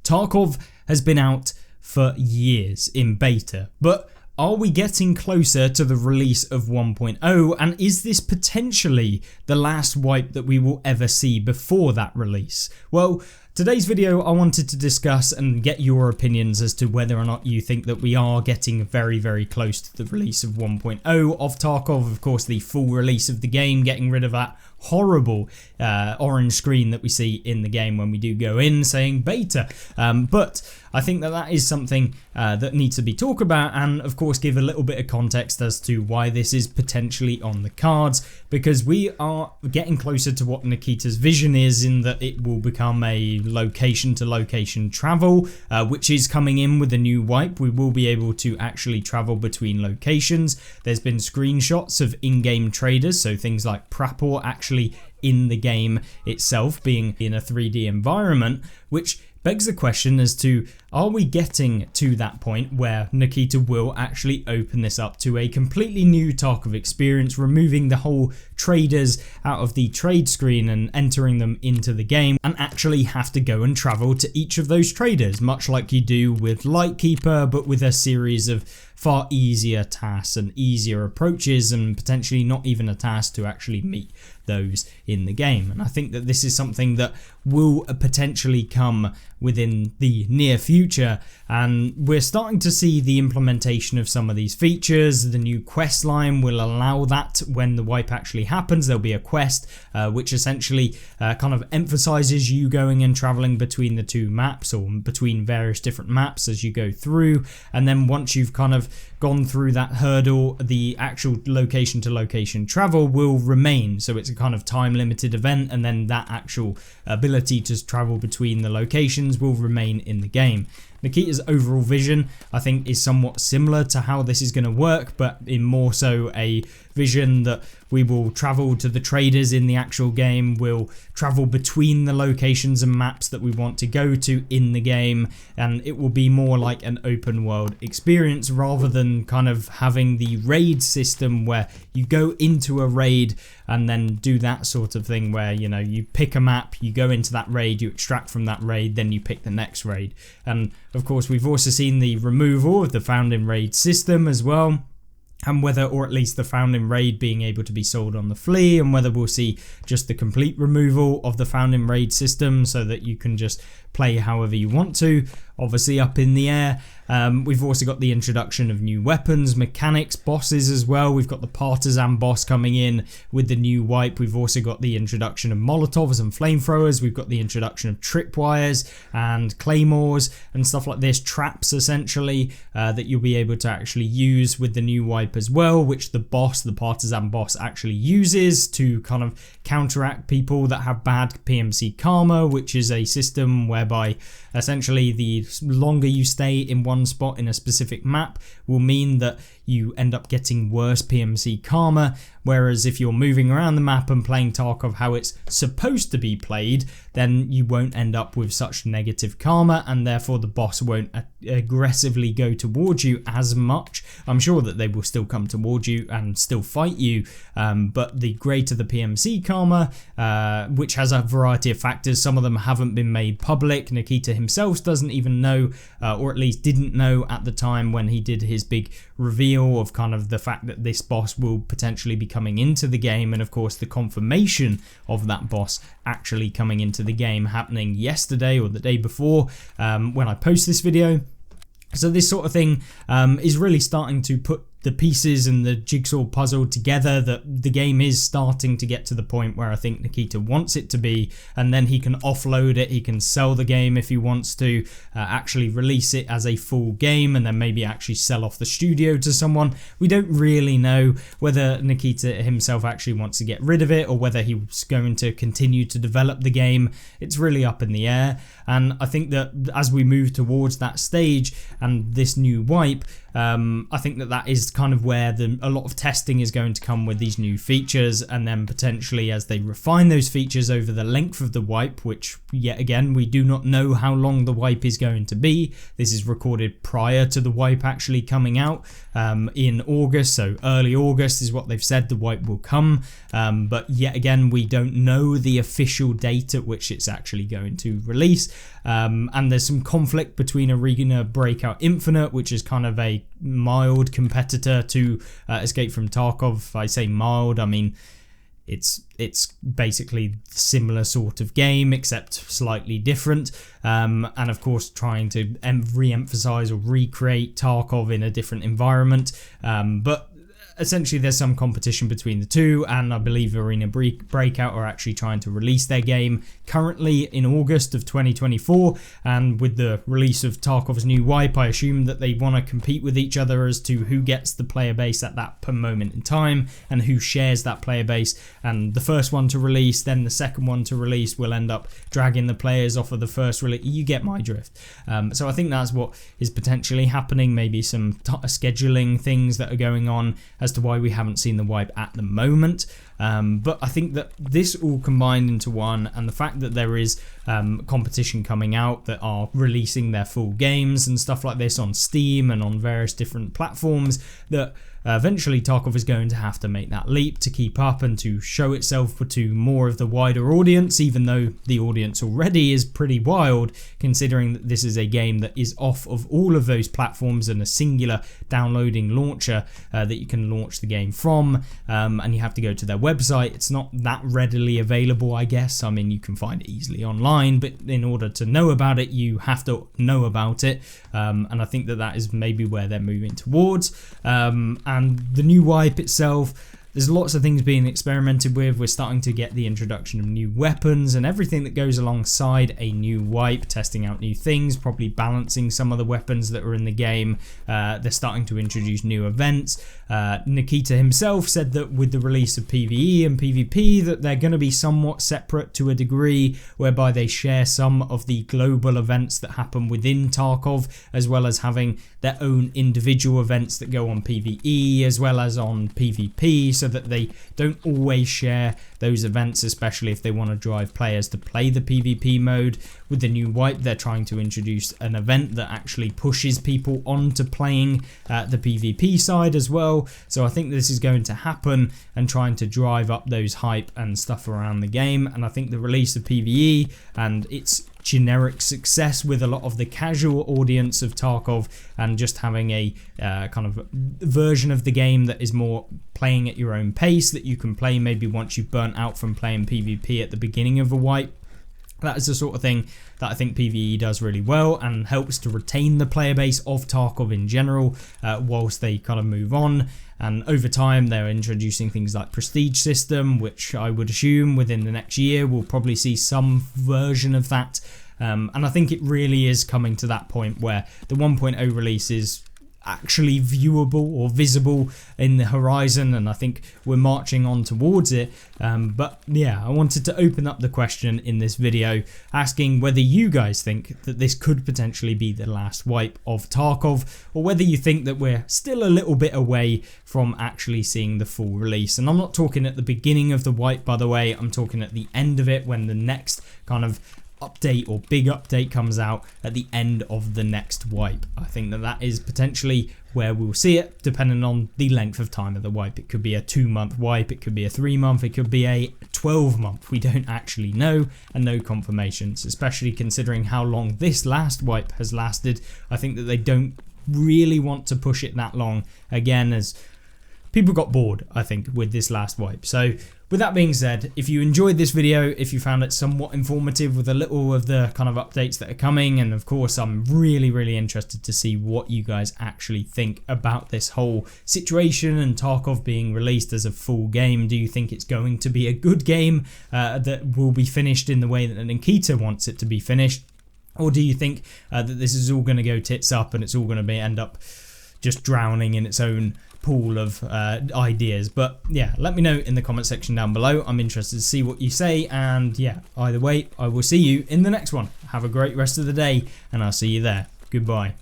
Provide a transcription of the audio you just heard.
Tarkov has been out for years in beta, but are we getting closer to the release of 1.0, and is this potentially the last wipe that we will ever see before that release? Well, today's video I wanted to discuss and get your opinions as to whether or not you think that we are getting very, very close to the release of 1.0 of Tarkov. Of course, the full release of the game, getting rid of that horrible orange screen that we see in the game when we do go in saying beta. But I think that that is something that needs to be talked about, and of course give a little bit of context as to why this is potentially on the cards, because we are getting closer to what Nikita's vision is, in that it will become a location to location travel, which is coming in with a new wipe. We will be able to actually travel between locations. There's been screenshots of in-game traders, so things like Prapor actually in the game itself being in a 3D environment, which begs the question as to, are we getting to that point where Nikita will actually open this up to a completely new Tarkov experience, removing the whole traders out of the trade screen and entering them into the game, and actually have to go and travel to each of those traders, much like you do with Lightkeeper, but with a series of far easier tasks and easier approaches, and potentially not even a task to actually meet those in the game. And I think that this is something that will potentially come within the near future, and we're starting to see the implementation of some of these features. The new quest line will allow that. When the wipe actually happens, there'll be a quest which essentially kind of emphasizes you going and traveling between the two maps, or between various different maps as you go through, and then once you've kind of gone through that hurdle, the actual location to location travel will remain. So it's a kind of time limited event, and then that actual ability to travel between the locations will remain in the game. Nikita's overall vision, I think, is somewhat similar to how this is going to work, but in more so a vision that we will travel to the traders in the actual game, we'll travel between the locations and maps that we want to go to in the game, and it will be more like an open world experience rather than kind of having the raid system where you go into a raid and then do that sort of thing where, you know, you pick a map, you go into that raid, you extract from that raid, then you pick the next raid. And of course we've also seen the removal of the found in raid system as well, and whether, or at least the found in raid being able to be sold on the flea, and whether we'll see just the complete removal of the found in raid system so that you can just play however you want to, obviously up in the air. We've also got the introduction of new weapons, mechanics, bosses as well. We've got the partisan boss coming in with the new wipe. We've also got the introduction of molotovs and flamethrowers. We've got the introduction of tripwires and claymores and stuff like this, traps essentially, that you'll be able to actually use with the new wipe as well, which the boss, the partisan boss, actually uses to kind of counteract people that have bad PMC karma, which is a system whereby essentially the longer you stay in one spot in a specific map will mean that you end up getting worse PMC karma, whereas if you're moving around the map and playing Tarkov how it's supposed to be played, then you won't end up with such negative karma, and therefore the boss won't aggressively go towards you as much. I'm sure that they will still come towards you and still fight you, but the greater the PMC karma, which has a variety of factors, some of them haven't been made public. Nikita himself doesn't even know, or at least didn't know at the time when he did his big reveal of kind of the fact that this boss will potentially be coming into the game, and of course the confirmation of that boss actually coming into the game happening yesterday or the day before when I post this video. So this sort of thing is really starting to put the pieces and the jigsaw puzzle together, that the game is starting to get to the point where I think Nikita wants it to be, and then he can offload it, he can sell the game if he wants to, actually release it as a full game, and then maybe actually sell off the studio to someone. We don't really know whether Nikita himself actually wants to get rid of it or whether he's going to continue to develop the game. It's really up in the air, and I think that as we move towards that stage and this new wipe, I think that that is is kind of where a lot of testing is going to come with these new features, and then potentially as they refine those features over the length of the wipe, which yet again we do not know how long the wipe is going to be. This is recorded prior to the wipe actually coming out in August, so early August is what they've said the wipe will come, but yet again we don't know the official date at which it's actually going to release. And there's some conflict between Arena Breakout Infinite, which is kind of a mild competitor to Escape from Tarkov. If I say mild, I mean it's basically similar sort of game except slightly different, and of course trying to re-emphasize or recreate Tarkov in a different environment, but essentially there's some competition between the two, and I believe Arena Breakout are actually trying to release their game currently in August of 2024, and with the release of Tarkov's new wipe I assume that they want to compete with each other as to who gets the player base at that moment in time and who shares that player base, and the first one to release then the second one to release will end up dragging the players off of the first release. You get my drift. So I think that's what is potentially happening, maybe some scheduling things that are going on as to why we haven't seen the wipe at the moment, but I think that this all combined into one, and the fact that there is competition coming out that are releasing their full games and stuff like this on Steam and on various different platforms, that eventually Tarkov is going to have to make that leap to keep up and to show itself to more of the wider audience, even though the audience already is pretty wild, considering that this is a game that is off of all of those platforms and a singular downloading launcher that you can launch the game from, and you have to go to their website. It's not that readily available, I guess. I mean, you can find it easily online, but in order to know about it you have to know about it, and I think that is maybe where they're moving towards. And the new wipe itself, there's lots of things being experimented with. We're starting to get the introduction of new weapons and everything that goes alongside a new wipe, testing out new things, probably balancing some of the weapons that are in the game. They're starting to introduce new events. Nikita himself said that with the release of PvE and PvP that they're going to be somewhat separate to a degree, whereby they share some of the global events that happen within Tarkov, as well as having their own individual events that go on PvE as well as on PvP, so that they don't always share those events, especially if they want to drive players to play the PvP mode. With the new wipe, they're trying to introduce an event that actually pushes people onto playing the PvP side as well. So I think this is going to happen and trying to drive up those hype and stuff around the game. And I think the release of PvE and its generic success with a lot of the casual audience of Tarkov, and just having a kind of version of the game that is more playing at your own pace, that you can play maybe once you've burnt out from playing PvP at the beginning of a wipe. That is the sort of thing that I think PvE does really well and helps to retain the player base of Tarkov in general, whilst they kind of move on. And over time they're introducing things like prestige system, which I would assume within the next year we'll probably see some version of that. And I think it really is coming to that point where the 1.0 release is actually viewable or visible in the horizon, and I think we're marching on towards it. But yeah, I wanted to open up the question in this video asking whether you guys think that this could potentially be the last wipe of Tarkov, or whether you think that we're still a little bit away from actually seeing the full release. And I'm not talking at the beginning of the wipe, by the way, I'm talking at the end of it, when the next kind of update or big update comes out at the end of the next wipe. I think that is potentially where we'll see it, depending on the length of time of the wipe. It could be a 2-month wipe, it could be a 3-month, it could be a 12-month. We don't actually know, and no confirmations, especially considering how long this last wipe has lasted. I think that they don't really want to push it that long again, as people got bored, I think, with this last wipe. So with that being said, if you enjoyed this video, if you found it somewhat informative with a little of the kind of updates that are coming, and of course I'm really interested to see what you guys actually think about this whole situation and Tarkov being released as a full game. Do you think it's going to be a good game that will be finished in the way that Nikita wants it to be finished? Or do you think that this is all going to go tits up and it's all going to end up just drowning in its own pool of ideas? But yeah, let me know in the comment section down below. I'm interested to see what you say, and yeah, either way, I will see you in the next one. Have a great rest of the day, and I'll see you there. Goodbye.